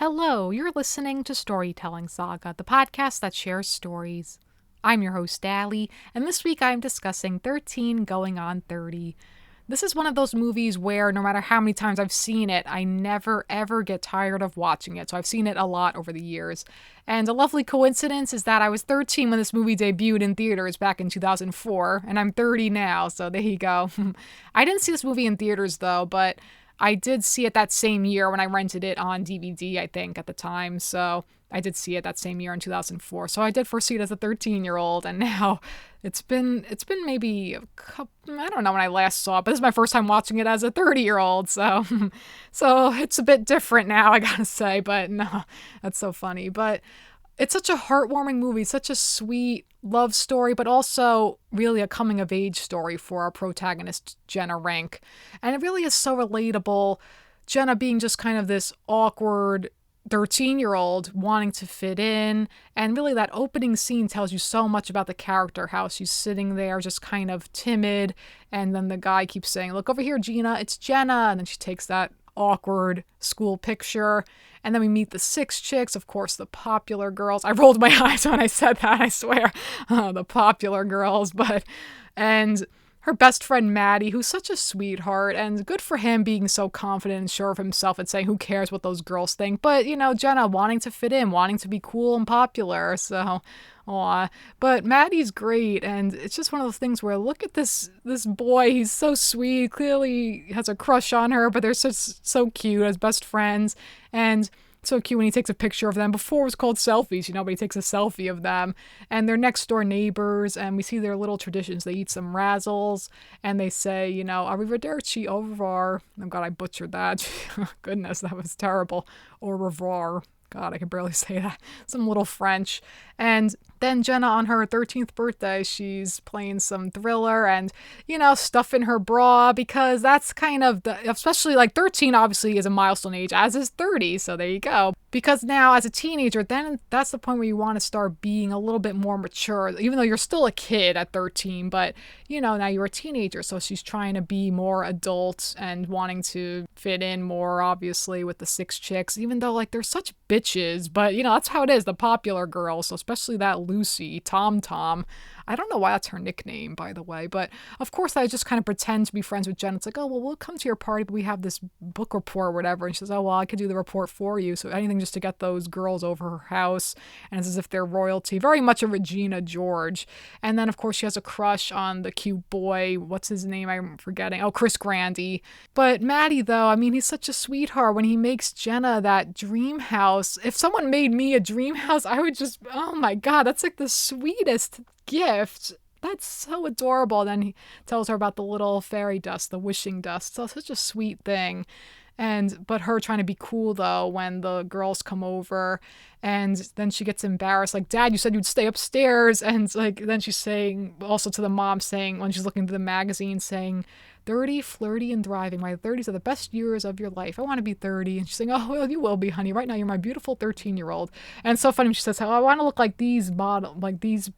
Hello, you're listening to Storytelling Saga, the podcast that shares stories. I'm your host, Allie, and this week I'm discussing 13 Going on 30. This is one of those movies where no matter how many times I've seen it, I never ever get tired of watching it. So I've seen it a lot over the years. And a lovely coincidence is that I was 13 when this movie debuted in theaters back in 2004, and I'm 30 now, so there you go. I didn't see this movie in theaters though, but I did see it that same year when I rented it on DVD, I think, at the time. So I did see it that same year in 2004. So I did first see it as a 13-year-old, and now it's been maybe a couple, I don't know when I last saw it, but this is my first time watching it as a 30-year-old. So so it's a bit different now, I gotta say. But no, that's so funny. But it's such a heartwarming movie, such a sweet love story, but also really a coming of age story for our protagonist, Jenna Rank. And it really is so relatable. Jenna being just kind of this awkward 13-year-old wanting to fit in. And really, that opening scene tells you so much about the character, how she's sitting there just kind of timid. And then the guy keeps saying, "Look over here, Gina, it's Jenna." And then she takes that awkward school picture. And then we meet the six chicks, of course, the popular girls. I rolled my eyes when I said that, I swear. The popular girls. And her best friend Maddie, who's such a sweetheart, and good for him being so confident and sure of himself and saying who cares what those girls think. But, Jenna wanting to fit in, wanting to be cool and popular. So, aw. But Maddie's great, and it's just one of those things where look at this boy, he's so sweet, clearly has a crush on her, but they're so cute as best friends. And so cute when he takes a picture of them. Before it was called selfies, but he takes a selfie of them. And they're next door neighbors, and we see their little traditions. They eat some razzles, and they say, arrivederci, au revoir. Oh God, I butchered that. Goodness, that was terrible. Au revoir. God, I can barely say that. Some little French. And then Jenna, on her 13th birthday, she's playing some Thriller and, stuff in her bra, because that's kind of especially like 13 obviously is a milestone age, as is 30. So there you go. Because now as a teenager, then that's the point where you want to start being a little bit more mature, even though you're still a kid at 13, but now you're a teenager. So she's trying to be more adult and wanting to fit in more, obviously, with the six chicks, even though like they're such bitches, but that's how it is, the popular girls. So especially that Lucy, Tom. I don't know why that's her nickname, by the way, but of course I just kind of pretend to be friends with Jen. It's like, oh, well, we'll come to your party, but we have this book report or whatever. And she says, oh, well, I could do the report for you. So anything just to get those girls over her house. And it's as if they're royalty. Very much a Regina George. And then, of course, she has a crush on the cute boy. What's his name? I'm forgetting. Oh, Chris Grandy. But Maddie, though, I mean, he's such a sweetheart. When he makes Jenna that dream house, if someone made me a dream house, I would just, oh my God, that's like the sweetest gift. That's so adorable. Then he tells her about the little fairy dust, the wishing dust. So such a sweet thing. But her trying to be cool though when the girls come over, and then she gets embarrassed, like, Dad, you said you'd stay upstairs. And like then she's saying also to the mom, saying when she's looking through the magazine, saying 30, flirty, and thriving. My 30s are the best years of your life. I want to be 30. And she's saying, oh, well, you will be, honey. Right now, you're my beautiful 13-year-old. And it's so funny when she says, oh, I want to look like these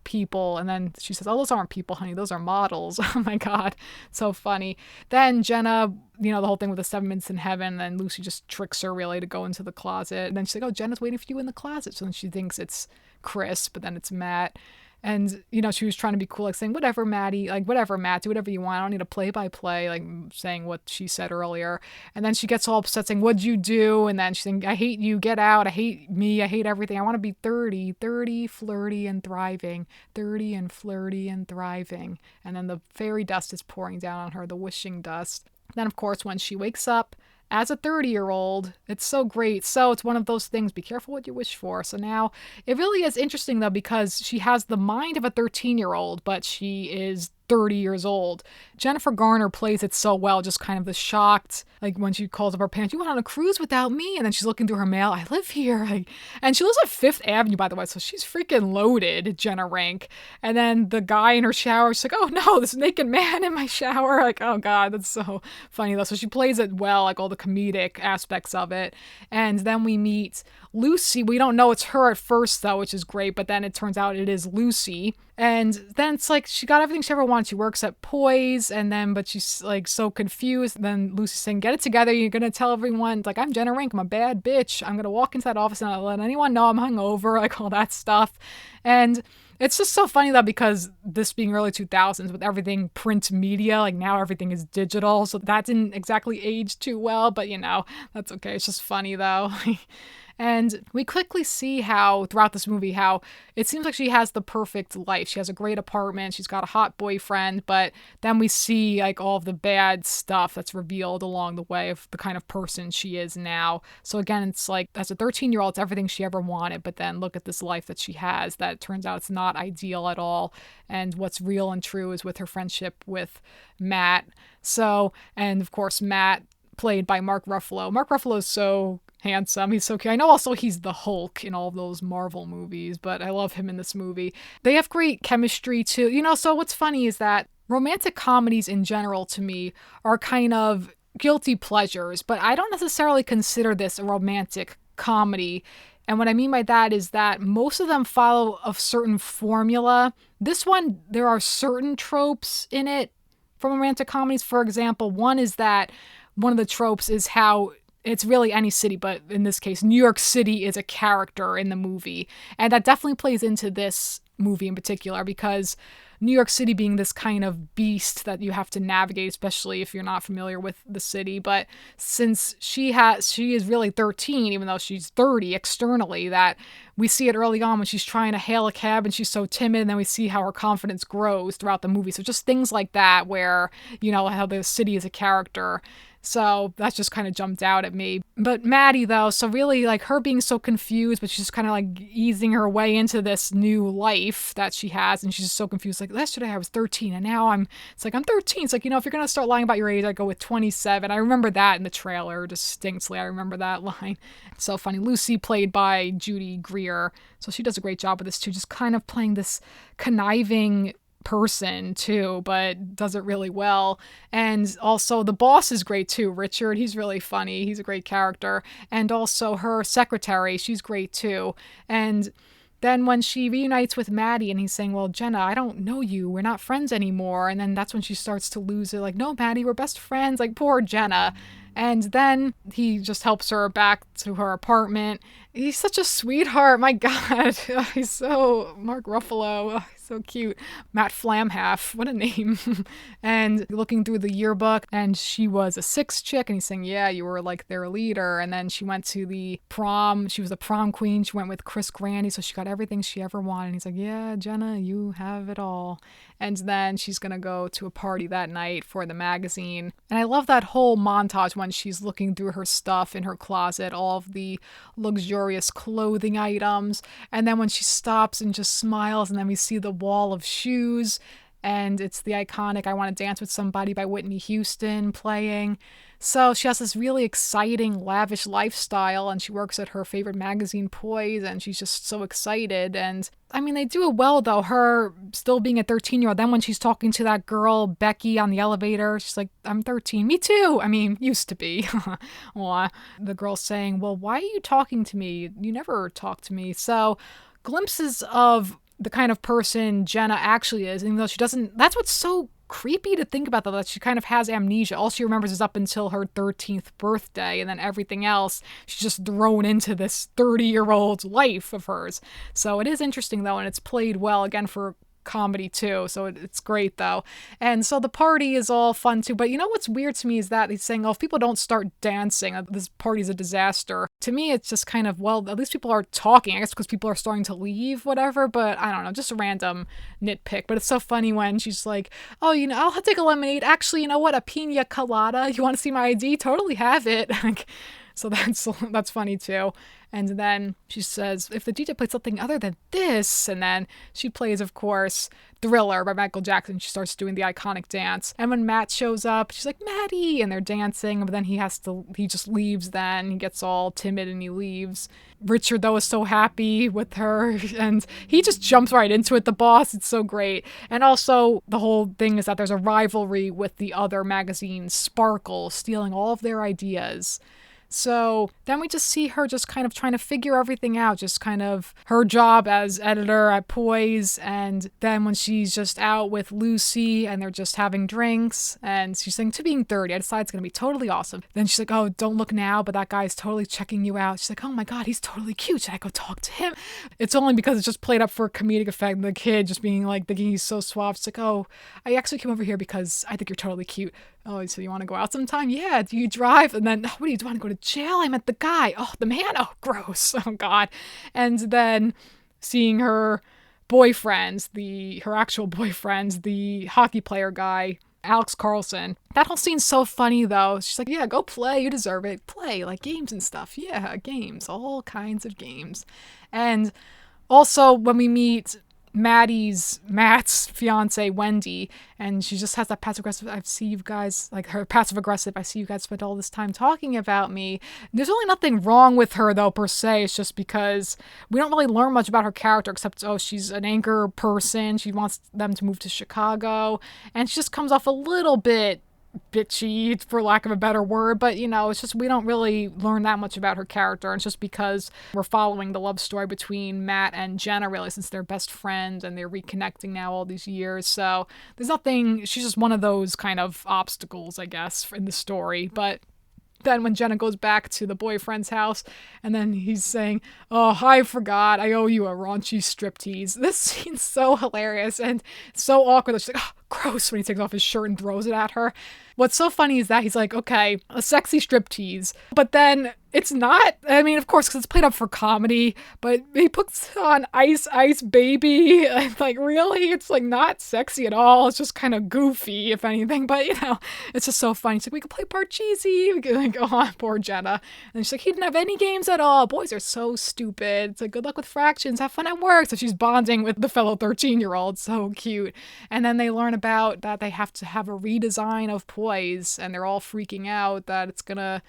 people. And then she says, oh, those aren't people, honey. Those are models. Oh, my God. So funny. Then Jenna, the whole thing with the 7 minutes in heaven. And Lucy just tricks her, really, to go into the closet. And then she's like, oh, Jenna's waiting for you in the closet. So then she thinks it's Chris, but then it's Matt. And, she was trying to be cool, like saying, whatever, Maddie, like, whatever, Matt, do whatever you want. I don't need a play-by-play, like saying what she said earlier. And then she gets all upset saying, what'd you do? And then she's saying, I hate you, get out, I hate me, I hate everything. I want to be 30, flirty, and thriving. 30 and flirty and thriving. And then the fairy dust is pouring down on her, the wishing dust. Then, of course, when she wakes up, as a 30-year-old, it's so great. So it's one of those things, be careful what you wish for. So now it really is interesting, though, because she has the mind of a 13-year-old, but she is 30 years old. Jennifer Garner plays it so well, just kind of the shocked, like when she calls up her parents, you went on a cruise without me? And then she's looking through her mail, I live here. And she lives at Fifth Avenue, by the way, so she's freaking loaded, Jenna Rank. And then the guy in her shower, she's like, oh no, this naked man in my shower. Like, oh God, that's so funny though. So she plays it well, like all the comedic aspects of it. And then we meet Lucy. We don't know it's her at first though, which is great, but then it turns out it is Lucy. And then it's like she got everything she ever wanted. on. She works at Poise, but she's like so confused. And then Lucy's saying, get it together. You're going to tell everyone, like, I'm Jenna Rink. I'm a bad bitch. I'm going to walk into that office and not let anyone know I'm hungover, like all that stuff. And it's just so funny though, because this being early 2000s with everything print media, like now everything is digital. So that didn't exactly age too well, but that's okay. It's just funny though. And we quickly see how throughout this movie, how it seems like she has the perfect life. She has a great apartment. She's got a hot boyfriend, but then we see like all of the bad stuff that's revealed along the way of the kind of person she is now. So again, it's like as a 13-year-old, it's everything she ever wanted. But then look at this life that she has that turns out it's not ideal at all. And what's real and true is with her friendship with Matt. So, and of course, Matt played by Mark Ruffalo. Mark Ruffalo is so handsome. He's so cute. I know also he's the Hulk in all of those Marvel movies, but I love him in this movie. They have great chemistry too. So what's funny is that romantic comedies in general to me are kind of guilty pleasures, but I don't necessarily consider this a romantic comedy. And what I mean by that is that most of them follow a certain formula. This one, there are certain tropes in it from romantic comedies. For example, one is that one of the tropes is how it's really any city, but in this case, New York City is a character in the movie. And that definitely plays into this movie in particular, because New York City being this kind of beast that you have to navigate, especially if you're not familiar with the city. But since she is really 13, even though she's 30 externally, that we see it early on when she's trying to hail a cab and she's so timid, and then we see how her confidence grows throughout the movie. So just things like that where, how the city is a character. So that just kind of jumped out at me. But Maddie, though, so really like her being so confused, but she's kind of like easing her way into this new life that she has. And she's just so confused. Like yesterday I was 13 and now I'm 13. It's like, if you're going to start lying about your age, I go with 27. I remember that in the trailer distinctly. I remember that line. It's so funny. Lucy played by Judy Greer. So she does a great job with this too. Just kind of playing this conniving person too, but does it really well. And also the boss is great too, Richard. He's really funny. He's a great character. And also her secretary, she's great too. And then when she reunites with Maddie and he's saying, well, Jenna, I don't know you. We're not friends anymore. And then that's when she starts to lose it. Like, no, Maddie, we're best friends. Like, poor Jenna. And then he just helps her back to her apartment. He's such a sweetheart. My God. He's so Mark Ruffalo. He's so cute. Matt Flamhalf. What a name. And looking through the yearbook, and she was a 6th chick. And he's saying, yeah, you were like their leader. And then she went to the prom. She was the prom queen. She went with Chris Grandy. So she got everything she ever wanted. And he's like, yeah, Jenna, you have it all. And then she's going to go to a party that night for the magazine. And I love that whole montage when she's looking through her stuff in her closet, all of the luxurious clothing items. And then when she stops and just smiles, and then we see the wall of shoes, and it's the iconic I Want to Dance with Somebody by Whitney Houston playing. So she has this really exciting, lavish lifestyle, and she works at her favorite magazine, Poise, and she's just so excited. And I mean, they do it well, though, her still being a 13-year-old. Then when she's talking to that girl, Becky, on the elevator, she's like, I'm 13. Me too. I mean, used to be. The girl's saying, well, why are you talking to me? You never talk to me. So glimpses of the kind of person Jenna actually is, even though she doesn't. That's what's so creepy to think about, though, that she kind of has amnesia. All she remembers is up until her 13th birthday, and then everything else she's just thrown into this 30-year-old life of hers. So it is interesting, though, and it's played well again for comedy too, so it's great though. And so the party is all fun too, but what's weird to me is that he's saying, oh, if people don't start dancing, this party's a disaster. To me, it's just kind of, well, at least people are talking, I guess, because people are starting to leave, whatever. But I don't know, just a random nitpick. But it's so funny when she's like, oh, I'll take a lemonade. Actually, you know what, a pina colada. You want to see my ID? Totally have it. So that's funny too. And then she says, if the DJ played something other than this, and then she plays, of course, Thriller by Michael Jackson. She starts doing the iconic dance. And when Matt shows up, she's like, Maddie, and they're dancing, but then he just leaves then. He gets all timid and he leaves. Richard, though, is so happy with her, and he just jumps right into it, the boss. It's so great. And also, the whole thing is that there's a rivalry with the other magazine, Sparkle, stealing all of their ideas. So then we just see her just kind of trying to figure everything out, just kind of her job as editor at Poise. And then when she's just out with Lucy and they're just having drinks and she's saying, to being 30, I decided it's going to be totally awesome. Then she's like, oh, don't look now, but that guy's totally checking you out. She's like, oh my God, he's totally cute. Should I go talk to him? It's only because it's just played up for a comedic effect. And the kid just being like, thinking he's so suave. She's like, oh, I actually came over here because I think you're totally cute. Oh, so you want to go out sometime? Yeah. Do you drive? And then, what do you want to go to jail? I met the guy. Oh, the man. Oh, gross. Oh, God. And then seeing her boyfriends, her actual boyfriends, the hockey player guy, Alex Carlson. That whole scene's so funny, though. She's like, yeah, go play. You deserve it. Play, like games and stuff. Yeah, games. All kinds of games. And also, when we meet Matt's fiance Wendy, and she just has that passive aggressive, I see you guys, like her passive aggressive, I see you guys spent all this time talking about me. There's really nothing wrong with her though per se. It's just because we don't really learn much about her character except, oh, she's an anchor person, she wants them to move to Chicago, and she just comes off a little bit bitchy, for lack of a better word, but it's just we don't really learn that much about her character. And it's just because we're following the love story between Matt and Jenna, really, since they're best friends and they're reconnecting now all these years. So there's nothing, she's just one of those kind of obstacles, I guess, in the story. But then when Jenna goes back to the boyfriend's house and then he's saying, oh, I forgot, I owe you a raunchy striptease. This scene's so hilarious and so awkward that she's like, oh, gross, when he takes off his shirt and throws it at her. What's so funny is that he's like, okay, a sexy striptease, but then it's not. I mean, of course, because it's played up for comedy, but he puts on Ice Ice Baby. Like, really? It's like not sexy at all. It's just kind of goofy, if anything, but it's just so funny. He's like, we could play Parcheesi. We could like, go on, poor Jenna. And she's like, he didn't have any games at all. Boys are so stupid. It's like, good luck with fractions. Have fun at work. So she's bonding with the fellow 13-year-old. So cute. And then they learn about that they have to have a redesign of Poise, and they're all freaking out that it's gonna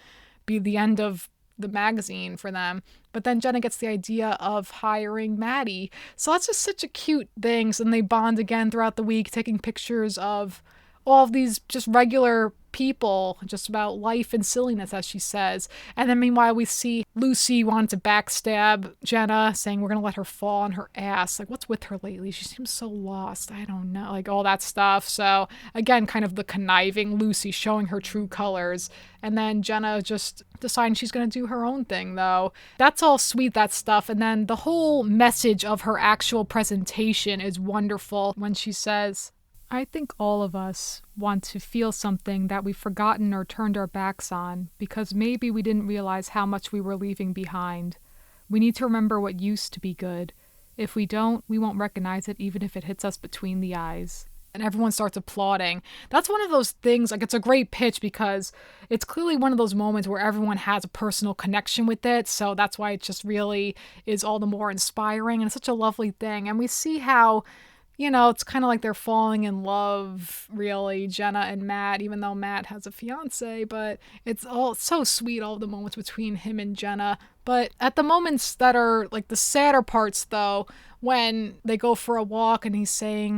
be the end of the magazine for them. But then Jenna gets the idea of hiring Maddie. So that's just such a cute thing. So then they bond again throughout the week, taking pictures of all of these just regular people, just about life and silliness, as she says. And then meanwhile, we see Lucy wanting to backstab Jenna, saying we're going to let her fall on her ass. Like, what's with her lately? She seems so lost. I don't know. Like, all that stuff. So, again, kind of the conniving Lucy showing her true colors. And then Jenna just deciding she's going to do her own thing, though. That's all sweet, that stuff. And then the whole message of her actual presentation is wonderful when she says, I think all of us want to feel something that we've forgotten or turned our backs on because maybe we didn't realize how much we were leaving behind. We need to remember what used to be good. If we don't, we won't recognize it even if it hits us between the eyes. And everyone starts applauding. That's one of those things, like it's a great pitch because it's clearly one of those moments where everyone has a personal connection with it. So that's why it just really is all the more inspiring and it's such a lovely thing. And we see how it's kind of like they're falling in love, really, Jenna and Matt, even though Matt has a fiance, but it's all so sweet, all the moments between him and Jenna. But at the moments that are like the sadder parts, though, when they go for a walk and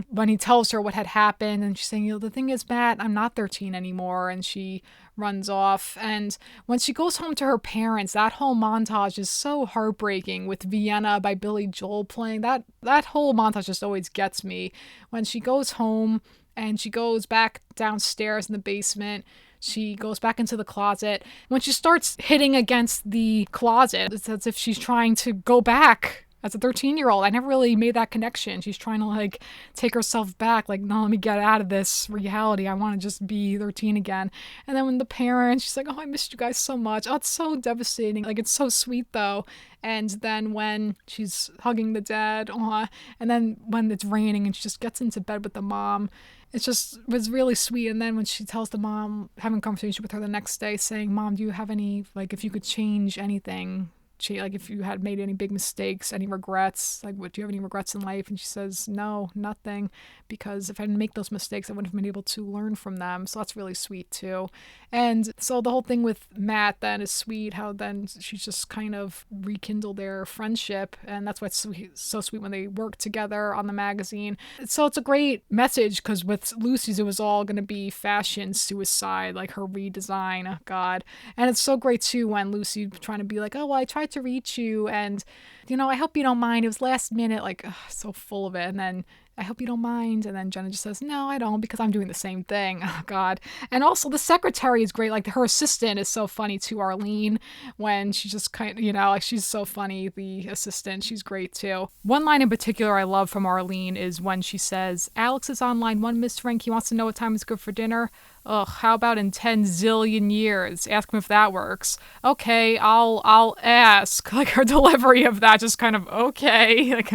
when he tells her what had happened, and she's saying, the thing is, Matt, I'm not 13 anymore, and she runs off. And when she goes home to her parents, that whole montage is so heartbreaking with Vienna by Billy Joel playing. That whole montage just always gets me. When she goes home and she goes back downstairs in the basement, she goes back into the closet. When she starts hitting against the closet, it's as if she's trying to go back as a 13-year-old. I never really made that connection. She's trying to like take herself back, like, no, let me get out of this reality. I want to just be 13 again. And then when the parents, she's like, oh, I missed you guys so much. Oh, it's so devastating. Like, it's so sweet though. And then when she's hugging the dad, and then when it's raining and she just gets into bed with the mom, it was really sweet. And then when she tells the mom, having a conversation with her the next day, saying, Mom, do you have any, like, if you could change anything like if you had made any big mistakes, any regrets, like do you have any regrets in life? And she says, no, nothing, because if I didn't make those mistakes, I wouldn't have been able to learn from them. So that's really sweet too. And so the whole thing with Matt then is sweet, how then she's just kind of rekindled their friendship, and that's why it's so sweet when they work together on the magazine. So it's a great message, because with Lucy's it was all going to be fashion suicide, like her redesign. Oh god. And it's so great too when Lucy trying to be like, oh well, I tried to reach you, and I hope you don't mind, it was last minute, like so full of it. And then I hope you don't mind. And then Jenna just says, no, I don't, because I'm doing the same thing. Oh, God. And also the secretary is great. Like her assistant is so funny too, Arlene, when she just kind of, like she's so funny, the assistant. She's great too. One line in particular I love from Arlene is when she says, Alex is on line 1, Miss Frank. He wants to know what time is good for dinner. Ugh, how about in 10 zillion years? Ask him if that works. Okay, I'll ask. Like her delivery of that just kind of, okay. Like,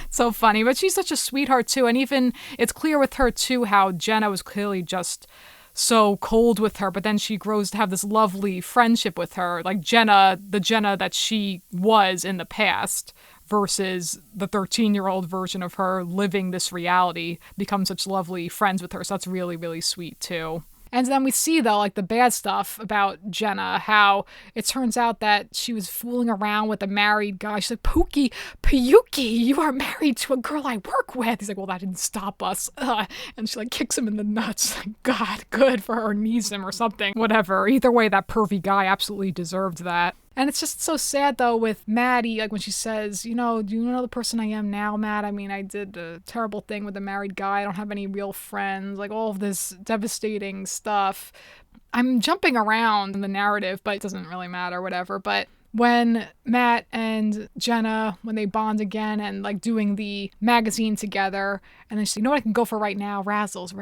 so funny. But she's such a sweetheart too. And even it's clear with her too how Jenna was clearly just so cold with her, but then she grows to have this lovely friendship with her. Like the Jenna that she was in the past versus the 13-year-old version of her living this reality, become such lovely friends with her. So that's really, really sweet too. And then we see, though, like the bad stuff about Jenna, how it turns out that she was fooling around with a married guy. She's like, Piyuki, you are married to a girl I work with. He's like, well, that didn't stop us. And she like kicks him in the nuts. Like, God, good for her, knees him or something. Whatever. Either way, that pervy guy absolutely deserved that. And it's just so sad, though, with Maddie, like when she says, do you know the person I am now, Matt? I mean, I did a terrible thing with a married guy. I don't have any real friends, like all of this devastating stuff. I'm jumping around in the narrative, but it doesn't really matter, whatever. But when Matt and Jenna, when they bond again and like doing the magazine together, and then she's like, you know what I can go for right now? Razzles.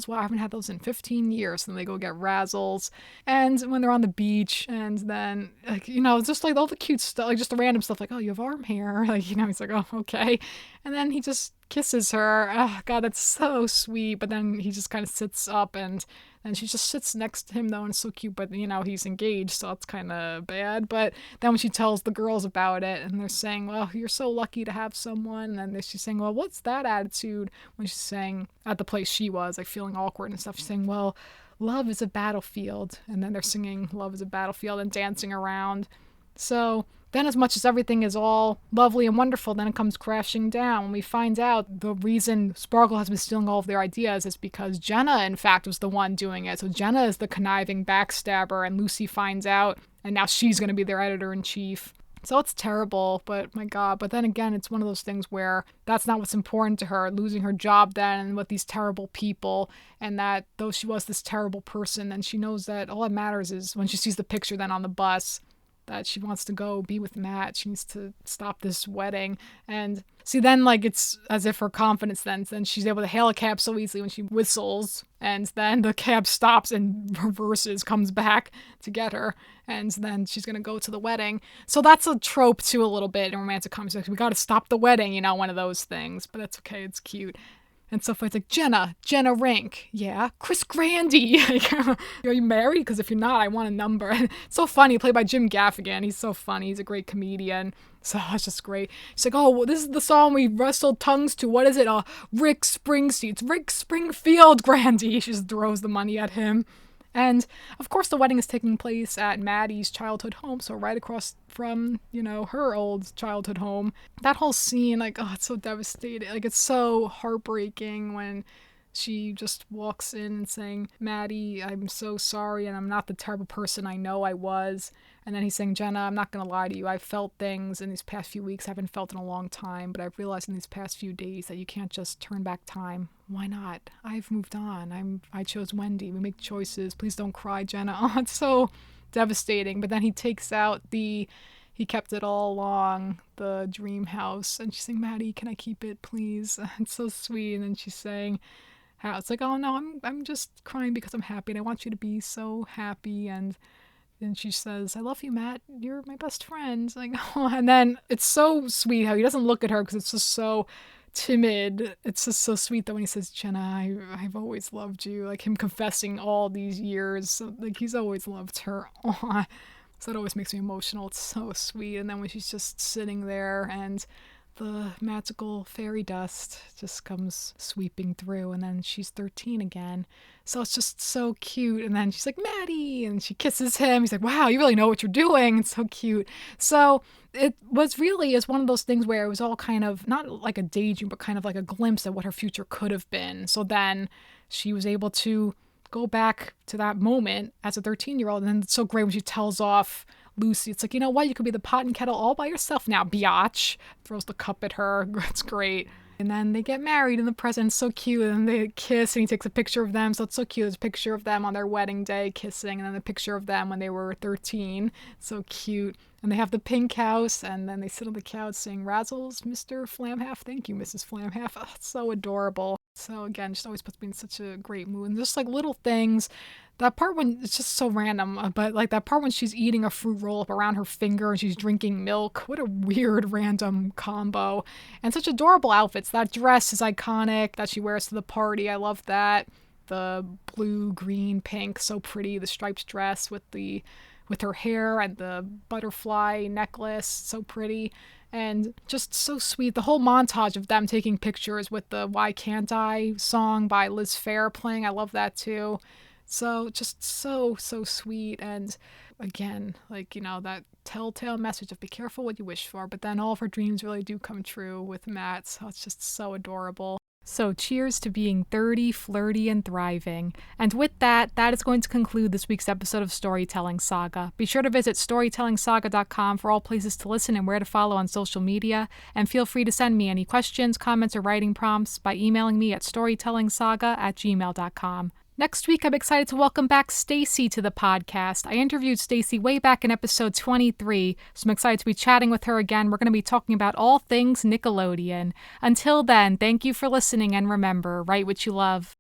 Well, I haven't had those in 15 years. And then they go get Razzles. And when they're on the beach, and then like, just like all the cute stuff, like just the random stuff, like, oh, you have arm hair. Like, he's like, oh, okay. And then he just kisses her. Oh, God, that's so sweet. But then he just kind of sits up, and she just sits next to him, though, and it's so cute. But, he's engaged, so that's kind of bad. But then when she tells the girls about it, and they're saying, well, you're so lucky to have someone. And then she's saying, well, what's that attitude? When she's saying at the place she was, like feeling awkward and stuff, she's saying, well, love is a battlefield. And then they're singing Love is a Battlefield and dancing around. So then, as much as everything is all lovely and wonderful, then it comes crashing down when we find out the reason Sparkle has been stealing all of their ideas is because Jenna, in fact, was the one doing it. So Jenna is the conniving backstabber, and Lucy finds out, and now she's going to be their editor-in-chief. So it's terrible, but my God. But then again, it's one of those things where that's not what's important to her, losing her job then and with these terrible people, and that though she was this terrible person, then she knows that all that matters is when she sees the picture then on the bus, that she wants to go be with Matt. She needs to stop this wedding. And see, then like it's as if her confidence then she's able to hail a cab so easily when she whistles, and then the cab stops and reverses, comes back to get her, and then she's gonna go to the wedding. So that's a trope too, a little bit in romantic comedy. We gotta stop the wedding, one of those things. But that's okay, it's cute. And so it's like, Jenna Rink. Yeah. Chris Grandy. Are you married? Because if you're not, I want a number. And it's so funny. Played by Jim Gaffigan. He's so funny. He's a great comedian. So it's just great. She's like, oh, well, this is the song we wrestled tongues to. What is it? Rick Springsteen. It's Rick Springfield, Grandy. She just throws the money at him. And, of course, the wedding is taking place at Maddie's childhood home, so right across from, her old childhood home. That whole scene, like, oh, it's so devastating. Like, it's so heartbreaking when she just walks in and saying, Maddie, I'm so sorry, and I'm not the terrible person I know I was. And then he's saying, Jenna, I'm not going to lie to you. I've felt things in these past few weeks I haven't felt in a long time, but I've realized in these past few days that you can't just turn back time. Why not? I've moved on. I chose Wendy. We make choices. Please don't cry, Jenna. Oh, it's so devastating. But then he takes out he kept it all along, the dream house. And she's saying, Maddie, can I keep it, please? It's so sweet. And then she's saying, how it's like, oh no, I'm just crying because I'm happy and I want you to be so happy. And she says, I love you, Matt. You're my best friend. Like, oh. And then it's so sweet how he doesn't look at her because it's just so timid. It's just so sweet that when he says, Jenna, I've always loved you. Like him confessing all these years. So, like he's always loved her. Oh. So it always makes me emotional. It's so sweet. And then when she's just sitting there and the magical fairy dust just comes sweeping through, and then she's 13 again. So it's just so cute. And then she's like, Maddie, and she kisses him. He's like, wow, you really know what you're doing. It's so cute. So it was really is one of those things where it was all kind of not like a daydream, but kind of like a glimpse at what her future could have been. So then she was able to go back to that moment as a 13-year-old. And then it's so great when she tells off Lucy. It's like, you know what? You could be the pot and kettle all by yourself now, biatch. Throws the cup at her. It's great. And then they get married in the present. It's so cute. And they kiss and he takes a picture of them. So it's so cute. There's a picture of them on their wedding day kissing. And then a picture of them when they were 13. So cute. And they have the pink house. And then they sit on the couch saying, Razzles, Mr. Flamhalf. Thank you, Mrs. Flamhalf. Oh, it's so adorable. So again, just always puts me in such a great mood. And just like little things. That part when it's just so random, but like that part when she's eating a fruit roll up around her finger and she's drinking milk. What a weird random combo. And such adorable outfits. That dress is iconic that she wears to the party. I love that. The blue, green, pink, so pretty. The striped dress with her hair and the butterfly necklace, so pretty. And just so sweet. The whole montage of them taking pictures with the Why Can't I song by Liz Phair playing. I love that too. So just so sweet. And again, like, you know, that telltale message of be careful what you wish for, but then all of her dreams really do come true with Matt. So it's just so adorable. So cheers to being 30, flirty, and thriving. And with that is going to conclude this week's episode of Storytelling Saga. Be sure to visit storytellingsaga.com for all places to listen and where to follow on social media. And feel free to send me any questions, comments, or writing prompts by emailing me at storytellingsaga@gmail.com. Next week, I'm excited to welcome back Stacy to the podcast. I interviewed Stacy way back in episode 23, so I'm excited to be chatting with her again. We're going to be talking about all things Nickelodeon. Until then, thank you for listening, and remember, write what you love.